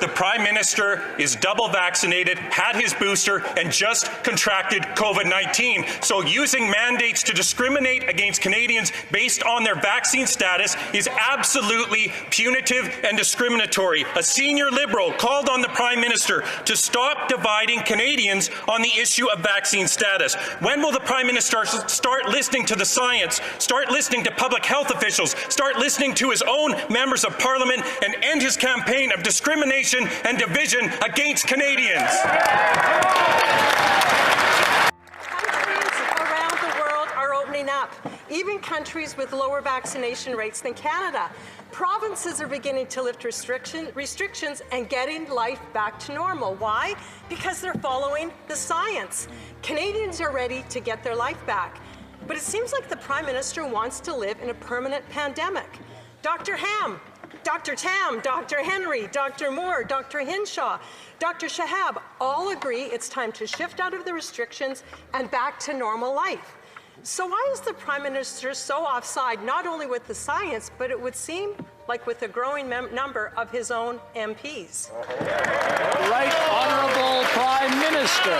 the Prime Minister is double vaccinated, had his booster, and just contracted COVID-19. So using mandates to discriminate against Canadians based on their vaccine status is absolutely punitive and discriminatory. A senior Liberal called on the Prime Minister to stop dividing Canadians on the issue of vaccine status. When will the Prime Minister start listening to the science, start listening to public health officials, start listening to his own members of Parliament, and end his campaign of discrimination and division against Canadians? Countries around the world are opening up, even countries with lower vaccination rates than Canada. Provinces are beginning to lift restrictions and getting life back to normal. Why? Because they're following the science. Canadians are ready to get their life back. But it seems like the Prime Minister wants to live in a permanent pandemic. Dr. Ham, Dr. Tam, Dr. Henry, Dr. Moore, Dr. Hinshaw, Dr. Shahab all agree it's time to shift out of the restrictions and back to normal life. So why is the Prime Minister so offside, not only with the science, but it would seem like with a growing number of his own MPs? Right Honourable Prime Minister.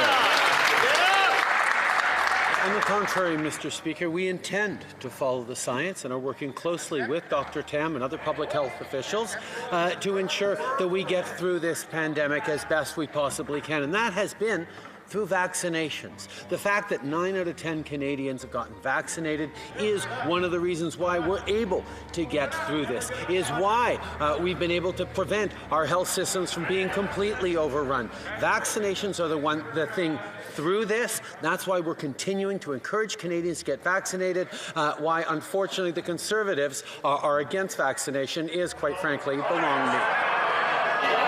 On the contrary, Mr. Speaker, we intend to follow the science and are working closely with Dr. Tam and other public health officials to ensure that we get through this pandemic as best we possibly can. And that has been through vaccinations. The fact that 9 out of 10 Canadians have gotten vaccinated is one of the reasons why we're able to get through this, is why we've been able to prevent our health systems from being completely overrun. Vaccinations are the thing through this. That's why we're continuing to encourage Canadians to get vaccinated. Why, unfortunately, the Conservatives are against vaccination is, quite frankly, beyond me.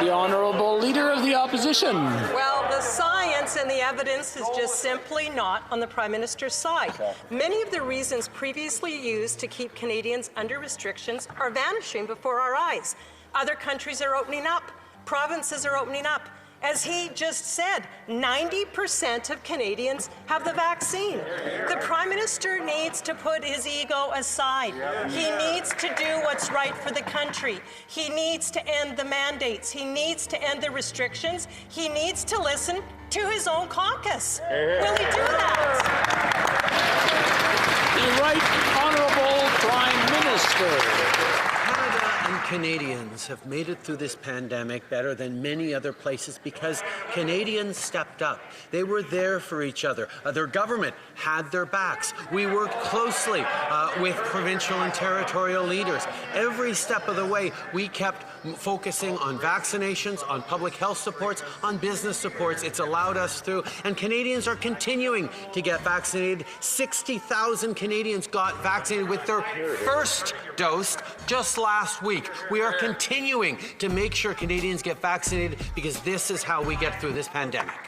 The Honourable Leader of the Opposition. Well, the science and the evidence is just simply not on the Prime Minister's side. Many of the reasons previously used to keep Canadians under restrictions are vanishing before our eyes. Other countries are opening up. Provinces are opening up. As he just said, 90% of Canadians have the vaccine. The Prime Minister needs to put his ego aside. He needs to do what's right for the country. He needs to end the mandates. He needs to end the restrictions. He needs to listen to his own caucus. Will he do that? The Right Honourable Prime Minister. Canadians have made it through this pandemic better than many other places because Canadians stepped up. They were there for each other. Their government had their backs. We worked closely with provincial and territorial leaders. Every step of the way, we kept focusing on vaccinations, on public health supports, on business supports. It's allowed us through, and Canadians are continuing to get vaccinated. 60,000 Canadians got vaccinated with their first dose just last week. We are continuing to make sure Canadians get vaccinated because this is how we get through this pandemic.